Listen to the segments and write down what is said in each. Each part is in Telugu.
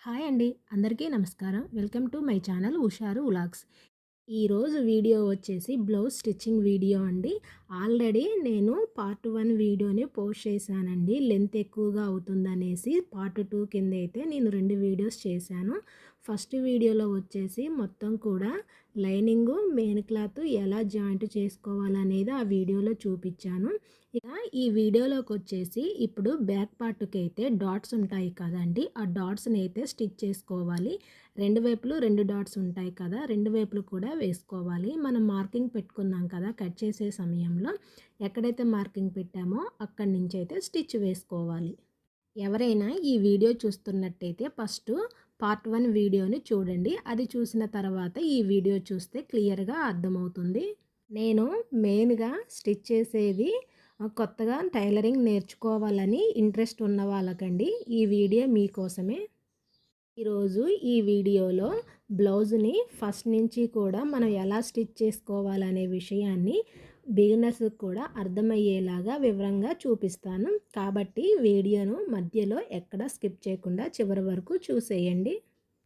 హాయ్ అండి. అందరికీ నమస్కారం. వెల్కమ్ టు మై ఛానల్ హుషారు వ్లాగ్స్. ఈరోజు వీడియో వచ్చేసి బ్లౌజ్ స్టిచ్చింగ్ వీడియో అండి. ఆల్రెడీ నేను పార్ట్ 1 వీడియోని పోస్ట్ చేశానండి. లెంత్ ఎక్కువగా అవుతుందనేసి పార్ట్ 2 కింద అయితే నేను 2 వీడియోస్ చేశాను. ఫస్ట్ వీడియోలో వచ్చేసి మొత్తం కూడా లైనింగు, మెయిన్ క్లాత్ ఎలా జాయింట్ చేసుకోవాలనేది ఆ వీడియోలో చూపించాను. ఇక ఈ వీడియోలోకి వచ్చేసి ఇప్పుడు బ్యాక్ పార్ట్కి అయితే డాట్స్ ఉంటాయి కదండి, ఆ డాట్స్ని అయితే స్టిచ్ చేసుకోవాలి. రెండు వైపులు 2 డాట్స్ ఉంటాయి కదా, రెండు వైపులు కూడా వేసుకోవాలి. మనం మార్కింగ్ పెట్టుకున్నాం కదా కట్ చేసే సమయంలో, ఎక్కడైతే మార్కింగ్ పెట్టామో అక్కడి నుంచి అయితే స్టిచ్ వేసుకోవాలి. ఎవరైనా ఈ వీడియో చూస్తున్నట్టయితే ఫస్ట్ పార్ట్ 1 వీడియోని చూడండి. అది చూసిన తర్వాత ఈ వీడియో చూస్తే క్లియర్గా అర్థమవుతుంది. నేను మెయిన్గా స్టిచ్ చేసేది కొత్తగా టైలరింగ్ నేర్చుకోవాలని ఇంట్రెస్ట్ ఉన్న వాళ్ళకండి ఈ వీడియో మీకోసమే. ఈరోజు ఈ వీడియోలో బ్లౌజ్ని ఫస్ట్ నుంచి కూడా మనం ఎలా స్టిచ్ చేసుకోవాలనే విషయాన్ని బిగినర్స్కి కూడా అర్థమయ్యేలాగా వివరంగా చూపిస్తాను. కాబట్టి వీడియోను మధ్యలో ఎక్కడ స్కిప్ చేయకుండా చివరి వరకు చూసేయండి.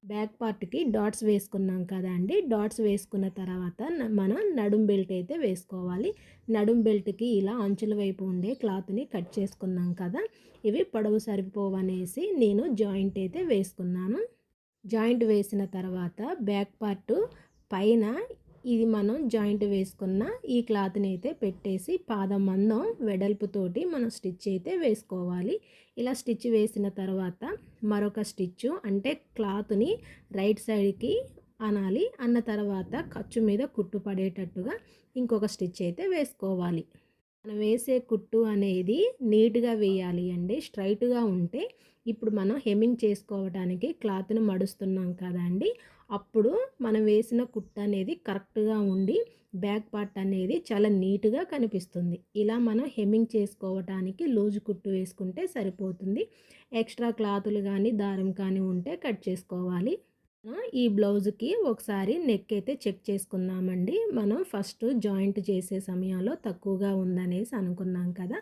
బ్యాక్ పార్ట్కి డాట్స్ వేసుకున్నాం కదా అండి, డాట్స్ వేసుకున్న తర్వాత మనం నడుం బెల్ట్ అయితే వేసుకోవాలి. నడుం బెల్ట్కి ఇలా అంచుల వైపు ఉండే క్లాత్ని కట్ చేసుకున్నాం కదా, ఇవి పొడవు సరిపోవనేసి నేను జాయింట్ అయితే వేసుకున్నాను. జాయింట్ వేసిన తర్వాత బ్యాక్ పార్ట్ పైన ఇది మనం జాయింట్ వేసుకున్న ఈ క్లాత్ని అయితే పెట్టేసి పాదం మందం వెడల్పుతోటి మనం స్టిచ్ అయితే వేసుకోవాలి. ఇలా స్టిచ్ వేసిన తర్వాత మరొక స్టిచ్ అంటే క్లాత్ని రైట్ సైడ్కి అనాలి. అన్న తర్వాత ఖర్చు మీద కుట్టు పడేటట్టుగా ఇంకొక స్టిచ్ అయితే వేసుకోవాలి. మనం వేసే కుట్టు అనేది నీట్గా వేయాలి అండి. స్ట్రైట్గా ఉంటే ఇప్పుడు మనం హెమ్మింగ్ చేసుకోవడానికి క్లాత్ను మడుస్తున్నాం కదండి, అప్పుడు మనం వేసిన కుట్టు అనేది కరెక్ట్గా ఉండి బ్యాక్ పార్ట్ అనేది చాలా నీట్గా కనిపిస్తుంది. ఇలా మనం హెమ్మింగ్ చేసుకోవడానికి లూజ్ కుట్టు వేసుకుంటే సరిపోతుంది. ఎక్స్ట్రా క్లాతులు కానీ దారం కానీ ఉంటే కట్ చేసుకోవాలి. ఈ బ్లౌజ్కి ఒకసారి నెక్ అయితే చెక్ చేసుకుందామండి. మనం ఫస్ట్ జాయింట్ చేసే సమయంలో తక్కువగా ఉందనేసి అనుకున్నాం కదా,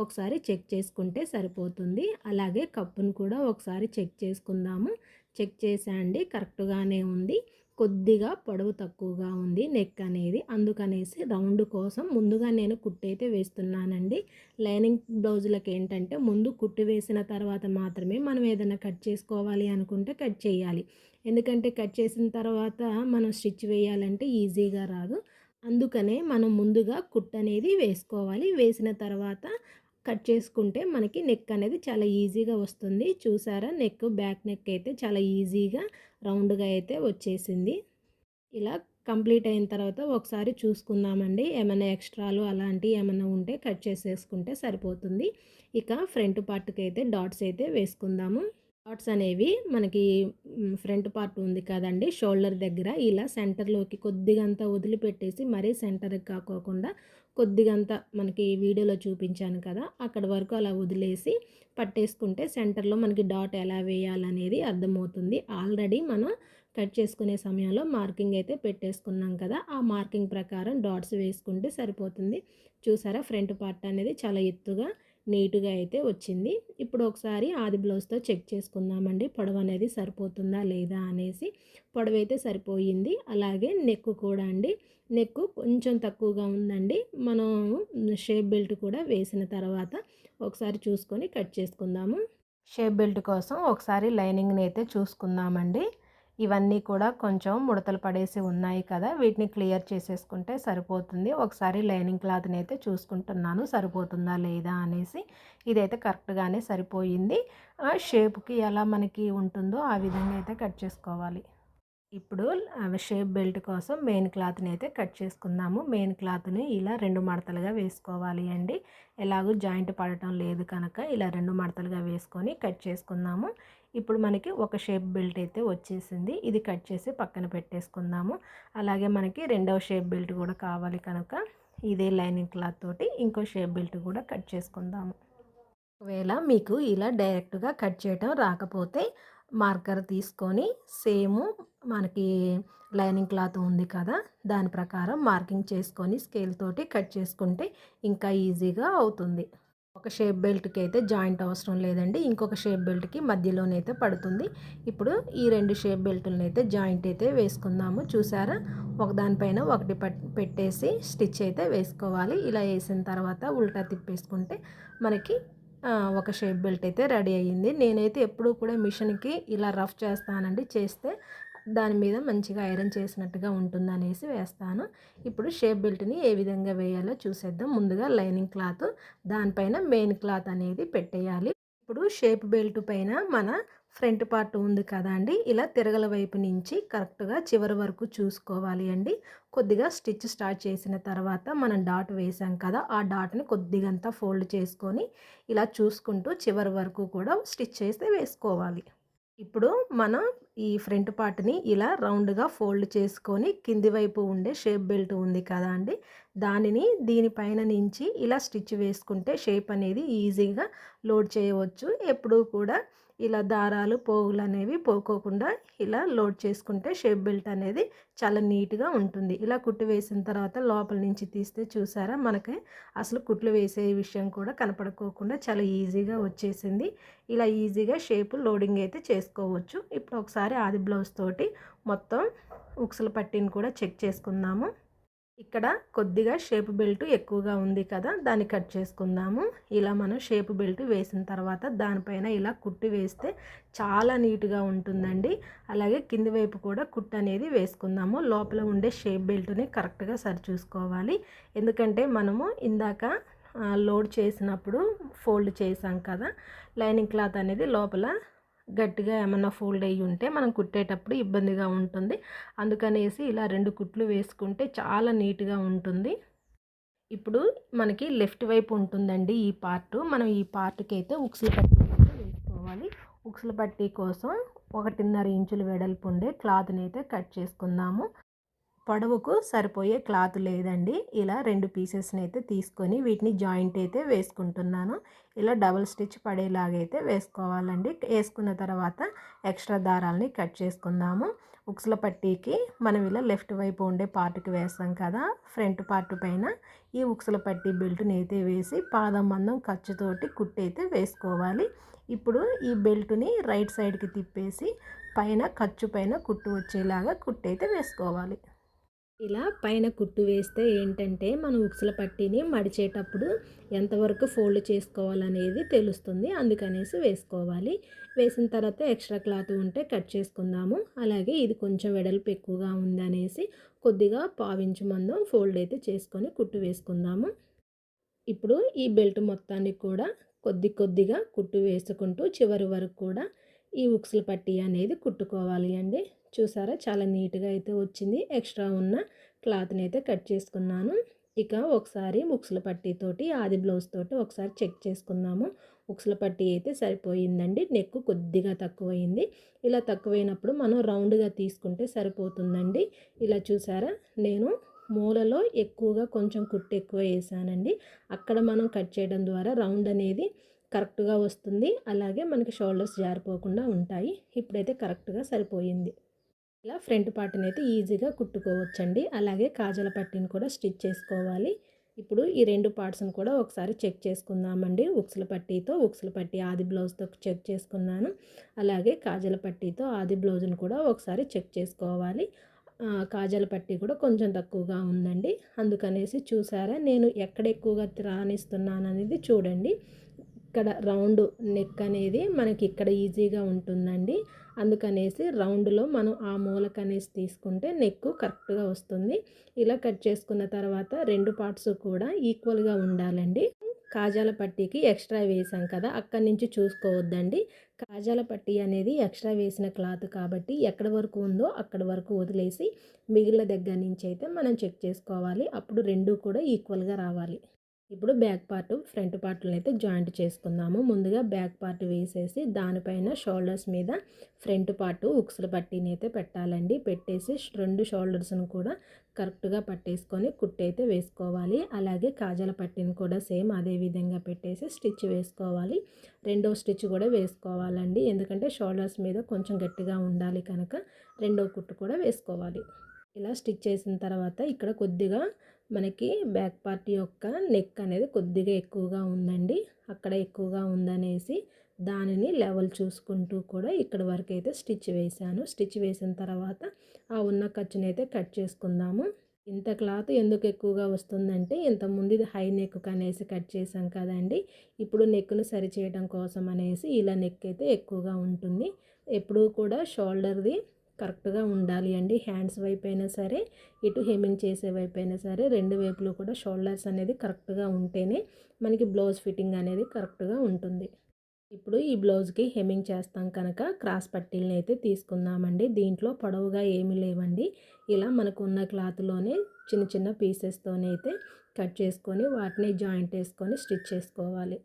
ఒకసారి చెక్ చేసుకుంటే సరిపోతుంది. అలాగే కప్పును కూడా ఒకసారి చెక్ చేసుకుందాము. చెక్ చేసా కరెక్ట్గానే ఉంది. కొద్దిగా పొడవు తక్కువగా ఉంది నెక్ అనేది, అందుకనేసి రౌండ్ కోసం ముందుగా నేను కుట్టయితే వేస్తున్నానండి. లైనింగ్ బ్లౌజులకు ఏంటంటే ముందు కుట్టు వేసిన తర్వాత మాత్రమే మనం ఏదైనా కట్ చేసుకోవాలి అనుకుంటే కట్ చేయాలి. ఎందుకంటే కట్ చేసిన తర్వాత మనం స్టిచ్ వేయాలంటే ఈజీగా రాదు. అందుకనే మనం ముందుగా కుట్టు అనేది వేసుకోవాలి. వేసిన తర్వాత కట్ చేసుకుంటే మనకి నెక్ అనేది చాలా ఈజీగా వస్తుంది. చూసారా, నెక్ బ్యాక్ నెక్ అయితే చాలా ఈజీగా రౌండ్గా అయితే వచ్చేసింది. ఇలా కంప్లీట్ అయిన తర్వాత ఒకసారి చూసుకుందామండి. ఏమైనా ఎక్స్ట్రాలు అలాంటివి ఏమైనా ఉంటే కట్ చేసేసుకుంటే సరిపోతుంది. ఇక ఫ్రంట్ పార్ట్కి అయితే డాట్స్ అయితే వేసుకుందాము. డాట్స్ అనేవి మనకి ఫ్రంట్ పార్ట్ ఉంది కదండి, షోల్డర్ దగ్గర ఇలా సెంటర్లోకి కొద్దిగంత వదిలిపెట్టేసి మరీ సెంటర్కి కాకోకుండా కొద్దిగంత మనకి వీడియోలో చూపించాను కదా అక్కడ వరకు అలా వదిలేసి పట్టేసుకుంటే సెంటర్లో మనకి డాట్ ఎలా వేయాలనేది అర్థమవుతుంది. ఆల్రెడీ మనం కట్ చేసుకునే సమయంలో మార్కింగ్ అయితే పెట్టేసుకున్నాం కదా, ఆ మార్కింగ్ ప్రకారం డాట్స్ వేసుకుంటే సరిపోతుంది. చూసారా, ఫ్రంట్ పార్ట్ అనేది చాలా ఎత్తుగా నీట్గా అయితే వచ్చింది. ఇప్పుడు ఒకసారి ఆది బ్లౌజ్తో చెక్ చేసుకుందామండి, పొడవు అనేది సరిపోతుందా లేదా అనేసి. పొడవు అయితే సరిపోయింది. అలాగే నెక్ కూడా అండి, నెక్ కొంచెం తక్కువగా ఉందండి. మనం షేప్ బెల్ట్ కూడా వేసిన తర్వాత ఒకసారి చూసుకొని కట్ చేసుకుందాము. షేప్ బెల్ట్ కోసం ఒకసారి లైనింగ్ని అయితే చూసుకుందామండి. ఇవన్నీ కూడా కొంచెం ముడతలు పడేసి ఉన్నాయి కదా, వీటిని క్లియర్ చేసేసుకుంటే సరిపోతుంది. ఒకసారి లైనింగ్ క్లాత్ని అయితే చూసుకుంటున్నాను సరిపోతుందా లేదా అనేసి. ఇదైతే కరెక్ట్గానే సరిపోయింది. షేప్కి ఎలా మనకి ఉంటుందో ఆ విధంగా అయితే కట్ చేసుకోవాలి. ఇప్పుడు షేప్ బెల్ట్ కోసం మెయిన్ క్లాత్ని అయితే కట్ చేసుకుందాము. మెయిన్ క్లాత్ని ఇలా 2 మడతలుగా వేసుకోవాలి అండి. ఎలాగూ జాయింట్ పడటం లేదు కనుక ఇలా 2 మడతలుగా వేసుకొని కట్ చేసుకుందాము. ఇప్పుడు మనకి ఒక షేప్ బెల్ట్ అయితే వచ్చేసింది. ఇది కట్ చేసి పక్కన పెట్టేసుకుందాము. అలాగే మనకి రెండవ షేప్ బెల్ట్ కూడా కావాలి కనుక ఇదే లైనింగ్ క్లాత్ తోటి ఇంకో షేప్ బెల్ట్ కూడా కట్ చేసుకుందాము. ఒకవేళ మీకు ఇలా డైరెక్ట్గా కట్ చేయటం రాకపోతే మార్కర్ తీసుకొని సేమ్ మనకి లైనింగ్ క్లాత్ ఉంది కదా దాని ప్రకారం మార్కింగ్ చేసుకొని స్కేల్ తోటి కట్ చేసుకుంటే ఇంకా ఈజీగా అవుతుంది. ఒక షేప్ బెల్ట్‌కి అయితే జాయింట్ అవసరం లేదండి. ఇంకొక షేప్ బెల్ట్‌కి మధ్యలోనైతే పడుతుంది. ఇప్పుడు ఈ 2 షేప్ బెల్టులనైతే జాయింట్ అయితే వేసుకుందాము. చూసారా? ఒకదానిపైన ఒకటి పెట్టేసి స్టిచ్ అయితే వేసుకోవాలి. ఇలా వేసిన తర్వాత ఉల్టా తిప్పేసుకుంటే మనకి ఒక షేప్ బెల్ట్ అయితే రెడీ అయ్యింది. నేనైతే ఎప్పుడూ కూడా మిషన్‌కి ఇలా రఫ్ చేస్తానండి. చేస్తే దాని మీద మంచిగా ఐరన్ చేసినట్టుగా ఉంటుందనేసి వేస్తాను. ఇప్పుడు షేప్ బెల్ట్‌ని ఏ విధంగా వేయాలో చూసేద్దాం. ముందుగా లైనింగ్ క్లాత్, దానిపైన మెయిన్ క్లాత్ అనేది పెట్టేయాలి. ఇప్పుడు షేప్ బెల్ట్ పైన మన ఫ్రంట్ పార్ట్ ఉంది కదండీ! ఇలా తిరగల వైపు నుంచి కరెక్ట్‌గా చివరి వరకు చూసుకోవాలి అండి. కొద్దిగా స్టిచ్ స్టార్ట్ చేసిన తర్వాత మనం డాట్ వేసాం కదా! ఆ డాట్‌ని కొద్దిగంతా ఫోల్డ్ చేసుకొని ఇలా చూసుకుంటూ చివరి వరకు కూడా స్టిచ్ చేసి వేసుకోవాలి. ఇప్పుడు మనం ఈ ఫ్రంట్ పార్ట్‌ని ఇలా రౌండ్‌గా ఫోల్డ్ చేసుకొని కింది వైపు ఉండే షేప్ బెల్ట్ ఉంది కదా అండి! దానిని దీనిపైన నుంచి ఇలా స్టిచ్ వేసుకుంటే షేప్ అనేది ఈజీగా లోడ్ చేయవచ్చు. ఎప్పుడూ కూడా ఇలా దారాలు, పోగులనేవి పోకోకుండా ఇలా లోడ్ చేసుకుంటే షేప్ బెల్ట్ అనేది చాలా నీట్‌గా ఉంటుంది. ఇలా కుట్టు వేసిన తర్వాత లోపల నుంచి తీస్తే చూసారా మనకి అసలు కుట్లు వేసే విషయం కూడా కనపడుకోకుండా చాలా ఈజీగా వచ్చేసింది. ఇలా ఈజీగా షేప్ లోడింగ్ అయితే చేసుకోవచ్చు. ఇప్పుడు ఒకసారి ఆది బ్లౌజ్ తోటి మొత్తం ఉక్సుల పట్టీని కూడా చెక్ చేసుకుందాము. ఇక్కడ కొద్దిగా షేప్ బెల్ట్ ఎక్కువగా ఉంది కదా! దాన్ని కట్ చేసుకుందాము. ఇలా మనం షేప్ బెల్ట్ వేసిన తర్వాత దానిపైన ఇలా కుట్టి వేస్తే చాలా నీట్‌గా ఉంటుందండి. అలాగే కింది వైపు కూడా కుట్టు అనేది వేసుకుందాము. లోపల ఉండే షేప్ బెల్ట్‌ని కరెక్ట్‌గా సరిచూసుకోవాలి. ఎందుకంటే మనము ఇందాక లోడ్ చేసినప్పుడు ఫోల్డ్ చేసాం కదా! లైనింగ్ క్లాత్ అనేది లోపల గట్టిగా ఏమన్నా ఫోల్డ్ అయ్యి ఉంటే మనం కుట్టేటప్పుడు ఇబ్బందిగా ఉంటుంది. అందుకనేసి ఇలా 2 కుట్లు వేసుకుంటే చాలా నీట్‌గా ఉంటుంది. ఇప్పుడు మనకి లెఫ్ట్ వైపు ఉంటుందండి ఈ పార్టు. మనం ఈ పార్ట్‌కైతే ఉక్సుల పట్టీ అయితే వేసుకోవాలి. ఉక్సుల పట్టీ కోసం 1.5 ఇంచుల వెడల్పు ఉండే క్లాత్‌నైతే కట్ చేసుకుందాము. పొడవుకు సరిపోయే క్లాత్ లేదండి. ఇలా 2 పీసెస్‌ని అయితే తీసుకొని వీటిని జాయింట్ అయితే వేసుకుంటున్నాను. ఇలా డబుల్ స్టిచ్ పడేలాగైతే వేసుకోవాలండి. వేసుకున్న తర్వాత ఎక్స్ట్రా దారాలని కట్ చేసుకుందాము. ఉక్సుల పట్టీకి మనం ఇలా లెఫ్ట్ వైపు ఉండే పార్ట్‌కి వేస్తాం కదా! ఫ్రంట్ పార్ట్ పైన ఈ ఉక్సుల పట్టీ బెల్ట్‌ని అయితే వేసి పాదం మందం ఖర్చుతోటి కుట్టయితే వేసుకోవాలి. ఇప్పుడు ఈ బెల్ట్‌ని రైట్ సైడ్‌కి తిప్పేసి పైన ఖర్చు పైన కుట్టు వచ్చేలాగా కుట్టయితే వేసుకోవాలి. ఇలా పైన కుట్టు వేస్తే ఏంటంటే మనం ఉక్సుల పట్టీని మడిచేటప్పుడు ఎంతవరకు ఫోల్డ్ చేసుకోవాలనేది తెలుస్తుంది. అందుకనేసి వేసుకోవాలి. వేసిన తర్వాత ఎక్స్ట్రా క్లాత్ ఉంటే కట్ చేసుకుందాము. అలాగే ఇది కొంచెం వెడల్పు ఎక్కువగా ఉందనేసి కొద్దిగా పావించు మందం ఫోల్డ్ అయితే చేసుకొని కుట్టు వేసుకుందాము. ఇప్పుడు ఈ బెల్ట్ మొత్తానికి కూడా కొద్దిగా కుట్టు వేసుకుంటూ చివరి వరకు కూడా ఈ ఉక్సుల పట్టీ అనేది కుట్టుకోవాలి అండి. చూసారా చాలా నీట్‌గా అయితే వచ్చింది. ఎక్స్ట్రా ఉన్న క్లాత్‌ని అయితే కట్ చేసుకున్నాను. ఇక ఒకసారి ఉక్సుల పట్టీతోటి ఆది బ్లౌజ్ తోటి ఒకసారి చెక్ చేసుకుందాము. ఉక్సుల పట్టీ అయితే సరిపోయిందండి. నెక్ కొద్దిగా తక్కువయింది. ఇలా తక్కువైనప్పుడు మనం రౌండ్‌గా తీసుకుంటే సరిపోతుందండి. ఇలా చూసారా నేను మూలలో ఎక్కువగా కొంచెం కుట్టు ఎక్కువ వేసానండి. అక్కడ మనం కట్ చేయడం ద్వారా రౌండ్ అనేది కరెక్ట్‌గా వస్తుంది. అలాగే మనకి షోల్డర్స్ జారిపోకుండా ఉంటాయి. ఇప్పుడైతే కరెక్ట్‌గా సరిపోయింది. ఇలా ఫ్రంట్ పార్ట్‌ని అయితే ఈజీగా కుట్టుకోవచ్చండి. అలాగే కాజాల పట్టీని కూడా స్టిచ్ చేసుకోవాలి. ఇప్పుడు ఈ 2 పార్ట్స్‌ని కూడా ఒకసారి చెక్ చేసుకుందామండి. ఉక్సుల పట్టీతో ఉక్సుల పట్టీ ఆది బ్లౌజ్‌తో చెక్ చేసుకున్నాను. అలాగే కాజాల పట్టీతో ఆది బ్లౌజ్‌ని కూడా ఒకసారి చెక్ చేసుకోవాలి. కాజాల పట్టీ కూడా కొంచెం తక్కువగా ఉందండి. అందుకనేసి చూసారా నేను ఎక్కడ ఎక్కువగా రాణిస్తున్నాననేది చూడండి. ఇక్కడ రౌండ్ నెక్ అనేది మనకి ఇక్కడ ఈజీగా ఉంటుందండి. అందుకనేసి రౌండ్‌లో మనం ఆ మూలకనేసి తీసుకుంటే నెక్ కరెక్ట్‌గా వస్తుంది. ఇలా కట్ చేసుకున్న తర్వాత 2 పార్ట్స్ కూడా ఈక్వల్‌గా ఉండాలండి. కాజాల పట్టీకి ఎక్స్ట్రా వేసాం కదా! అక్కడి నుంచి చూసుకోవద్దండి. కాజాల పట్టీ అనేది ఎక్స్ట్రా వేసిన క్లాత్ కాబట్టి ఎక్కడి వరకు ఉందో అక్కడి వరకు వదిలేసి మిగిలిన దగ్గర నుంచి అయితే మనం చెక్ చేసుకోవాలి. అప్పుడు 2 కూడా ఈక్వల్‌గా రావాలి. ఇప్పుడు బ్యాక్ పార్ట్, ఫ్రంట్ పార్ట్‌లని అయితే జాయింట్ చేసుకుందాము. ముందుగా బ్యాక్ పార్ట్ వేసేసి దానిపైన షోల్డర్స్ మీద ఫ్రంట్ పార్ట్ ఉక్సుల పట్టీని అయితే పెట్టాలండి. పెట్టేసి 2 షోల్డర్స్‌ని కూడా కరెక్ట్‌గా పట్టేసుకొని కుట్టయితే వేసుకోవాలి. అలాగే కాజాల పట్టీని కూడా సేమ్ అదే విధంగా పెట్టేసి స్టిచ్ వేసుకోవాలి. రెండో స్టిచ్ కూడా వేసుకోవాలండి. ఎందుకంటే షోల్డర్స్ మీద కొంచెం గట్టిగా ఉండాలి కనుక రెండో కుట్టు కూడా వేసుకోవాలి. ఇలా స్టిచ్ చేసిన తర్వాత ఇక్కడ కొద్దిగా మనకి బ్యాక్ పార్ట్ యొక్క నెక్ అనేది కొద్దిగా ఎక్కువగా ఉందండి. అక్కడ ఎక్కువగా ఉందనేసి దానిని లెవెల్ చూసుకుంటూ కూడా ఇక్కడ వరకు అయితే స్టిచ్ వేసాను. స్టిచ్ వేసిన తర్వాత ఆ ఉన్న ఖర్చునైతే కట్ చేసుకుందాము. ఇంత క్లాత్ ఎందుకు ఎక్కువగా వస్తుందంటే ఇంతకుముందు ఇది హై నెక్ అనేసి కట్ చేసాం కదండి. ఇప్పుడు నెక్ను సరి చేయడం కోసం అనేసి ఇలా నెక్ అయితే ఎక్కువగా ఉంటుంది. ఎప్పుడూ కూడా షోల్డర్ది కరెక్ట్గా ఉండాలి అండి. హ్యాండ్స్ వైపు అయినా సరే, ఇటు హెమ్మింగ్ చేసే వైపు అయినా సరే, రెండు వైపులు కూడా షోల్డర్స్ అనేది కరెక్ట్గా ఉంటేనే మనకి బ్లౌజ్ ఫిట్టింగ్ అనేది కరెక్ట్గా ఉంటుంది. ఇప్పుడు ఈ బ్లౌజ్కి హెమ్మింగ్ చేస్తాం కనుక క్రాస్ పట్టీలను అయితే తీసుకుందామండి. దీంట్లో పొడవుగా ఏమీ లేవండి. ఇలా మనకు ఉన్న క్లాత్లోనే చిన్న చిన్న పీసెస్తోనైతే కట్ చేసుకొని వాటిని జాయింట్ వేసుకొని స్టిచ్ చేసుకోవాలి.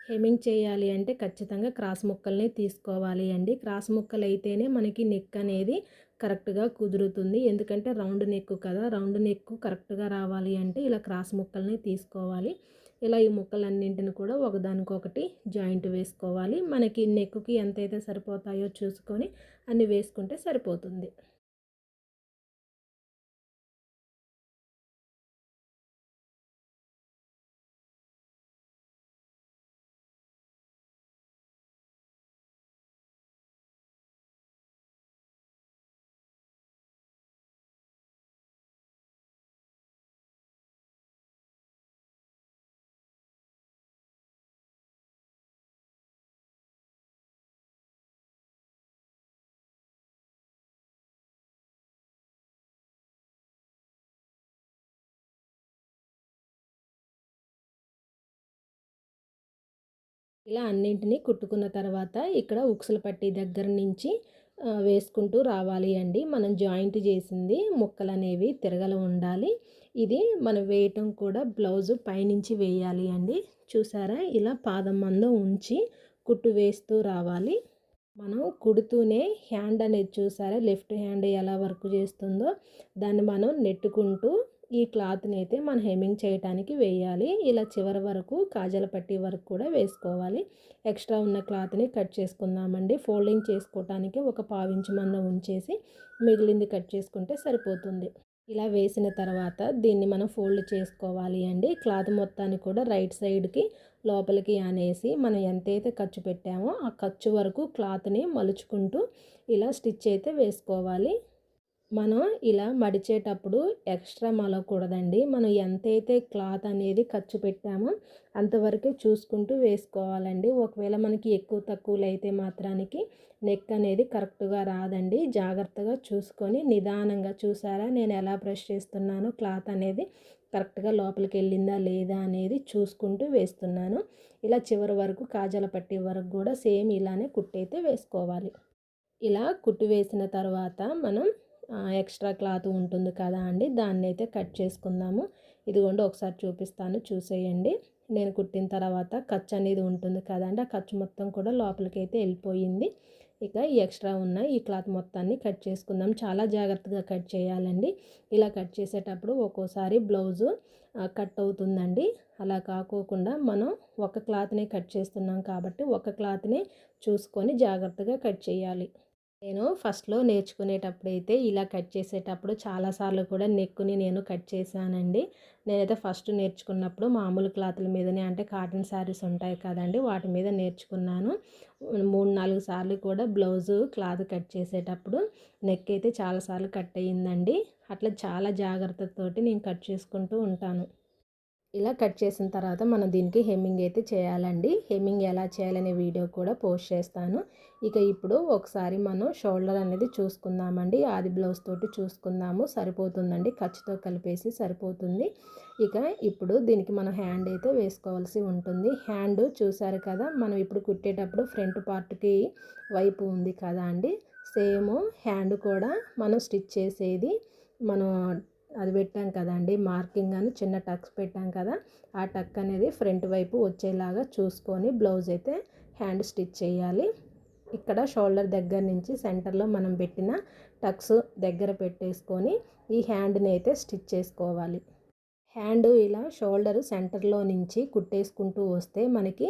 హెమ్మింగ్ చేయాలి అంటే ఖచ్చితంగా క్రాస్ ముక్కల్ని తీసుకోవాలి అండి. క్రాస్ ముక్కలు అయితేనే మనకి నెక్ అనేది కరెక్ట్గా కుదురుతుంది. ఎందుకంటే రౌండ్ నెక్ కదా, రౌండ్ నెక్ కరెక్ట్గా రావాలి అంటే ఇలా క్రాస్ ముక్కల్ని తీసుకోవాలి. ఇలా ఈ ముక్కలన్నింటిని కూడా ఒకదానికొకటి జాయింట్ వేసుకోవాలి. మనకి నెక్కి ఎంతైతే సరిపోతాయో చూసుకొని అన్ని వేసుకుంటే సరిపోతుంది. ఇలా అన్నింటినీ కుట్టుకున్న తర్వాత ఇక్కడ ఉక్సుల పట్టీ దగ్గర నుంచి వేసుకుంటూ రావాలి అండి. మనం జాయింట్ చేసింది ముక్కలు అనేవి తిరగల ఉండాలి. ఇది మనం వేయటం కూడా బ్లౌజు పైనుంచి వేయాలి అండి. చూసారా, ఇలా పాదం మందం ఉంచి కుట్టు వేస్తూ రావాలి. మనం కుడుతూనే హ్యాండ్ అనేది చూసారా, లెఫ్ట్ హ్యాండ్ ఎలా వర్క్ చేస్తుందో దాన్ని మనం నెట్టుకుంటూ ఈ క్లాత్ని అయితే మనం హెమ్మింగ్ చేయడానికి వేయాలి. ఇలా చివరి వరకు కాజల పట్టీ వరకు కూడా వేసుకోవాలి. ఎక్స్ట్రా ఉన్న క్లాత్ని కట్ చేసుకుందామండి. ఫోల్డింగ్ చేసుకోవటానికి ఒక పావించి మందం ఉంచేసి మిగిలింది కట్ చేసుకుంటే సరిపోతుంది. ఇలా వేసిన తర్వాత దీన్ని మనం ఫోల్డ్ చేసుకోవాలి అండి. క్లాత్ మొత్తాన్ని కూడా రైట్ సైడ్కి లోపలికి అనేసి మనం ఎంతైతే ఖర్చు పెట్టామో ఆ ఖర్చు వరకు క్లాత్ని మలుచుకుంటూ ఇలా స్టిచ్ అయితే వేసుకోవాలి. మనం ఇలా మడిచేటప్పుడు ఎక్స్ట్రా మలకూడదండి. మనం ఎంతైతే క్లాత్ అనేది ఖర్చు పెట్టామో అంతవరకే చూసుకుంటూ వేసుకోవాలండి. ఒకవేళ మనకి ఎక్కువ తక్కువలు అయితే మాత్రానికి నెక్ అనేది కరెక్ట్గా రాదండి. జాగ్రత్తగా చూసుకొని నిదానంగా, చూసారా నేను ఎలా బ్రష్ చేస్తున్నానో, క్లాత్ అనేది కరెక్ట్గా లోపలికి వెళ్ళిందా లేదా అనేది చూసుకుంటూ వేస్తున్నాను. ఇలా చివరి వరకు కాజాల పట్టీ వరకు కూడా సేమ్ ఇలానే కుట్టయితే వేసుకోవాలి. ఇలా కుట్టు వేసిన తర్వాత మనం ఎక్స్ట్రా క్లాత్ ఉంటుంది కదా అండి, దాన్ని అయితే కట్ చేసుకుందాము. ఇదిగోండి ఒకసారి చూపిస్తాను, చూసేయండి. నేను కుట్టిన తర్వాత ఖర్చు అనేది ఉంటుంది కదండి, ఆ ఖర్చు మొత్తం కూడా లోపలికి అయితే వెళ్ళిపోయింది. ఇక ఈ ఎక్స్ట్రా ఉన్న ఈ క్లాత్ మొత్తాన్ని కట్ చేసుకుందాం. చాలా జాగ్రత్తగా కట్ చేయాలండి. ఇలా కట్ చేసేటప్పుడు ఒక్కోసారి బ్లౌజు కట్ అవుతుందండి. అలా కాకోకుండా మనం ఒక క్లాత్నే కట్ చేస్తున్నాం కాబట్టి ఒక క్లాత్నే చూసుకొని జాగ్రత్తగా కట్ చేయాలి. నేను ఫస్ట్‌లో నేర్చుకునేటప్పుడైతే ఇలా కట్ చేసేటప్పుడు చాలాసార్లు కూడా నెక్కుని నేను కట్ చేశానండి. నేనైతే ఫస్ట్ నేర్చుకున్నప్పుడు మామూలు క్లాతుల మీదనే, అంటే కాటన్ శారీస్ ఉంటాయి కదండీ, వాటి మీద నేర్చుకున్నాను. 3, 4 సార్లు కూడా బ్లౌజు క్లాత్ కట్ చేసేటప్పుడు నెక్ అయితే చాలాసార్లు కట్ అయ్యిందండి. అట్లా చాలా జాగ్రత్తతోటి నేను కట్ చేసుకుంటూ ఉంటాను. ఇలా కట్ చేసిన తర్వాత మనం దీనికి హెమ్మింగ్ అయితే చేయాలండి. హెమ్మింగ్ ఎలా చేయాలనే వీడియో కూడా పోస్ట్ చేస్తాను. ఇక ఇప్పుడు ఒకసారి మనం షోల్డర్ అనేది చూసుకుందామండి. ఆది బ్లౌజ్ తోటి చూసుకుందాము, సరిపోతుందండి. ఖర్చుతో కలిపేసి సరిపోతుంది. ఇక ఇప్పుడు దీనికి మనం హ్యాండ్ అయితే వేసుకోవాల్సి ఉంటుంది. హ్యాండ్ చూసారు కదా, మనం ఇప్పుడు కుట్టేటప్పుడు ఫ్రంట్ పార్ట్కి వైపు ఉంది కదా అండి, సేమ్ హ్యాండ్ కూడా మనం స్టిచ్ చేసేది మనం అది పెట్టాం కదండి, మార్కింగ్ అని చిన్న టక్స్ పెట్టాం కదా, ఆ టక్ అనేది ఫ్రంట్ వైపు వచ్చేలాగా చూసుకొని బ్లౌజ్ అయితే హ్యాండ్ స్టిచ్ చేయాలి. ఇక్కడ షోల్డర్ దగ్గర నుంచి సెంటర్లో మనం పెట్టిన టక్స్ దగ్గర పెట్టేసుకొని ఈ హ్యాండ్ని అయితే స్టిచ్ చేసుకోవాలి. హ్యాండ్ ఇలా షోల్డర్ సెంటర్లో నుంచి కుట్టేసుకుంటూ వస్తే మనకి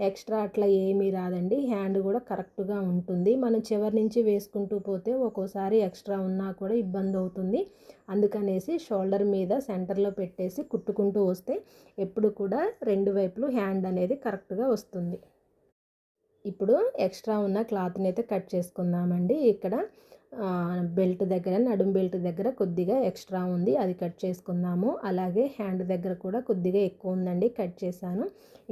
ఎక్స్ట్రా అట్లా ఏమీ రాదండి. హ్యాండ్ కూడా కరెక్ట్గా ఉంటుంది. మనం చివరి నుంచి వేసుకుంటూ పోతే ఒక్కోసారి ఎక్స్ట్రా ఉన్నా కూడా ఇబ్బంది అవుతుంది. అందుకనేసి షోల్డర్ మీద సెంటర్లో పెట్టేసి కుట్టుకుంటూ వస్తే ఎప్పుడు కూడా రెండు వైపులు హ్యాండ్ అనేది కరెక్ట్గా వస్తుంది. ఇప్పుడు ఎక్స్ట్రా ఉన్న క్లాత్ని అయితే కట్ చేసుకుందామండి. ఇక్కడ బెల్ట్ దగ్గర, నడుం బెల్ట్ దగ్గర కొద్దిగా ఎక్స్ట్రా ఉంది, అది కట్ చేసుకుందాము. అలాగే హ్యాండ్ దగ్గర కూడా కొద్దిగా ఎక్కువ ఉందండి, కట్ చేశాను.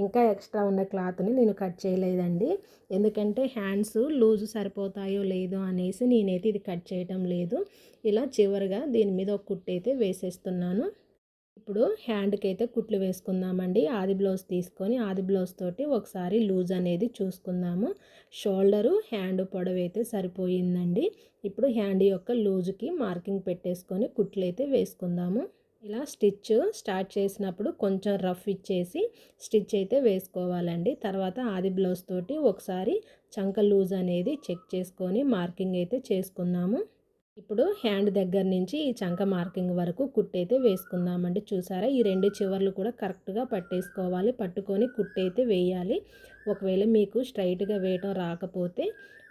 ఇంకా ఎక్స్ట్రా ఉన్న క్లాత్ని నేను కట్ చేయలేదండి, ఎందుకంటే హ్యాండ్స్ లూజు సరిపోతాయో లేదో అనేసి నేనైతే ఇది కట్ చేయటం లేదు. ఇలా చివరిగా దీని మీద ఒక కుట్టు అయితే వేసేస్తున్నాను. ఇప్పుడు హ్యాండ్కి అయితే కుట్లు వేసుకుందామండి. ఆది బ్లౌజ్ తీసుకొని ఆది బ్లౌజ్ తోటి ఒకసారి లూజ్ అనేది చూసుకుందాము. షోల్డరు హ్యాండ్ పొడవు అయితే సరిపోయిందండి. ఇప్పుడు హ్యాండ్ యొక్క లూజుకి మార్కింగ్ పెట్టేసుకొని కుట్లు అయితే వేసుకుందాము. ఇలా స్టిచ్ స్టార్ట్ చేసినప్పుడు కొంచెం రఫ్ ఇచ్చేసి స్టిచ్ అయితే వేసుకోవాలండి. తర్వాత ఆది బ్లౌజ్ తోటి ఒకసారి చంక లూజ్ అనేది చెక్ చేసుకొని మార్కింగ్ అయితే చేసుకుందాము. ఇప్పుడు హ్యాండ్ దగ్గర నుంచి ఈ చంక మార్కింగ్ వరకు కుట్టయితే వేసుకుందామండి. చూసారా, ఈ రెండు చివర్లు కూడా కరెక్ట్గా పట్టేసుకోవాలి. పట్టుకొని కుట్టయితే వేయాలి. ఒకవేళ మీకు స్ట్రైట్గా వేయటం రాకపోతే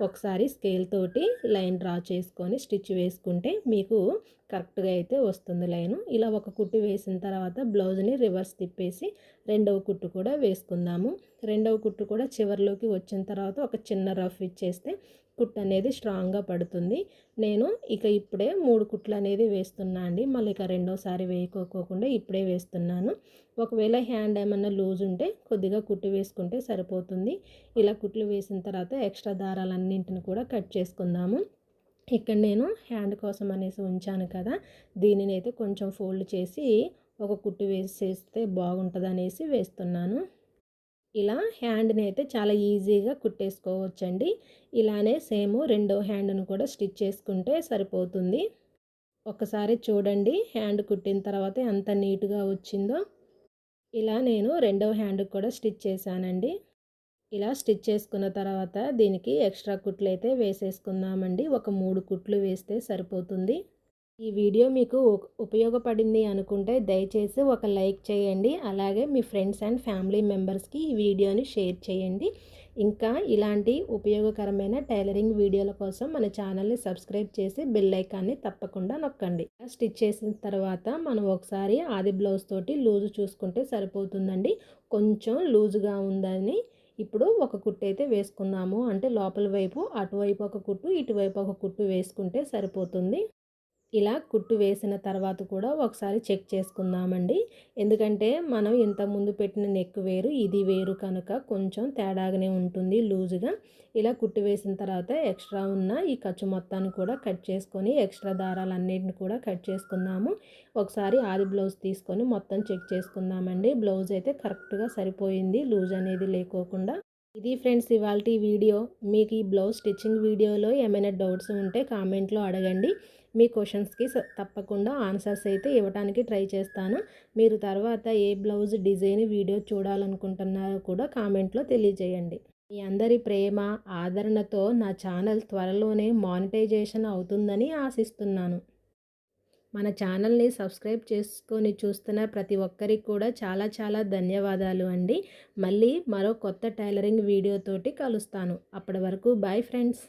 ఒకసారి స్కేల్ తోటి లైన్ డ్రా చేసుకొని స్టిచ్ వేసుకుంటే మీకు కరెక్ట్గా అయితే వస్తుంది లైను. ఇలా ఒక కుట్టు వేసిన తర్వాత బ్లౌజ్ని రివర్స్ తిప్పేసి రెండవ కుట్టు కూడా వేసుకుందాము. రెండవ కుట్టు కూడా చివర్లోకి వచ్చిన తర్వాత ఒక చిన్న రఫ్ ఇచ్చేస్తే కుట్టు అనేది స్ట్రాంగ్గా పడుతుంది. నేను ఇప్పుడే 3 కుట్లు అనేది వేస్తున్నా అండి. మళ్ళీ రెండోసారి వేయకోకుండా ఇప్పుడే వేస్తున్నాను. ఒకవేళ హ్యాండ్ ఏమన్నా లూజ్ ఉంటే కొద్దిగా కుట్టు వేసుకుంటే సరిపోతుంది. ఇలా కుట్లు వేసిన తర్వాత ఎక్స్ట్రా దారాలన్నింటిని కూడా కట్ చేసుకుందాము. ఇక్కడ నేను హ్యాండ్ కోసం అనేసి ఉంచాను కదా, దీనిని అయితే కొంచెం ఫోల్డ్ చేసి ఒక కుట్టు వేసేస్తే బాగుంటుంది అనేసి వేస్తున్నాను. ఇలా హ్యాండ్ని అయితే చాలా ఈజీగా కుట్టేసుకోవచ్చండి. ఇలానే సేమ్ రెండో హ్యాండ్ను కూడా స్టిచ్ చేసుకుంటే సరిపోతుంది. ఒకసారి చూడండి హ్యాండ్ కుట్టిన తర్వాత ఎంత నీట్గా వచ్చిందో. ఇలా నేను రెండవ హ్యాండ్ కూడా స్టిచ్ చేశానండి. ఇలా స్టిచ్ చేసుకున్న తర్వాత దీనికి ఎక్స్ట్రా కుట్లు అయితే వేసేసుకుందామండి. ఒక 3 కుట్లు వేస్తే సరిపోతుంది. ఈ వీడియో మీకు ఉపయోగపడింది అనుకుంటే దయచేసి ఒక లైక్ చేయండి. అలాగే మీ ఫ్రెండ్స్ అండ్ ఫ్యామిలీ మెంబర్స్కి ఈ వీడియోని షేర్ చేయండి. ఇంకా ఇలాంటి ఉపయోగకరమైన టైలరింగ్ వీడియోల కోసం మన ఛానల్ని సబ్స్క్రైబ్ చేసి బెల్ ఐకాన్ని తప్పకుండా నొక్కండి. స్టిచ్ చేసిన తర్వాత మనం ఒకసారి ఆది బ్లౌజ్ తోటి లూజు చూసుకుంటే సరిపోతుందండి. కొంచెం లూజుగా ఉందని ఇప్పుడు ఒక కుట్టు అయితే వేసుకుందాము. అంటే లోపల వైపు అటువైపు ఒక కుట్టు, ఇటువైపు ఒక కుట్టు వేసుకుంటే సరిపోతుంది. ఇలా కుట్టు వేసిన తర్వాత కూడా ఒకసారి చెక్ చేసుకుందామండి. ఎందుకంటే మనం ఇంతకుముందు పెట్టిన నెక్ వేరు, ఇది వేరు కనుక కొంచెం తేడాగానే ఉంటుంది లూజుగా. ఇలా కుట్టు వేసిన తర్వాత ఎక్స్ట్రా ఉన్న ఈ ఖర్చు మొత్తాన్ని కూడా కట్ చేసుకొని ఎక్స్ట్రా దారాలన్నింటిని కూడా కట్ చేసుకుందాము. ఒకసారి ఆది బ్లౌజ్ తీసుకొని మొత్తం చెక్ చేసుకుందామండి. బ్లౌజ్ అయితే కరెక్ట్గా సరిపోయింది, లూజ్ అనేది లేకోకుండా. ఇది ఫ్రెండ్స్ ఇవాల్టి వీడియో. మీకు ఈ బ్లౌజ్ స్టిచ్చింగ్ వీడియోలో ఏమైనా డౌట్స్ ఉంటే కామెంట్లో అడగండి. మీ క్వశ్చన్స్కి తప్పకుండా ఆన్సర్స్ అయితే ఇవ్వడానికి ట్రై చేస్తాను. మీరు తర్వాత ఏ బ్లౌజ్ డిజైన్ వీడియో చూడాలనుకుంటున్నారో కూడా కామెంట్లో తెలియజేయండి. మీ అందరి ప్రేమ ఆదరణతో నా ఛానల్ త్వరలోనే మానిటైజేషన్ అవుతుందని ఆశిస్తున్నాను. మన ఛానల్ని సబ్స్క్రైబ్ చేసుకొని చూస్తున్న ప్రతి ఒక్కరికి కూడా చాలా చాలా ధన్యవాదాలు అండి. మళ్ళీ మరో కొత్త టైలరింగ్ వీడియోతోటి కలుస్తాను. అప్పటి వరకు బాయ్ ఫ్రెండ్స్.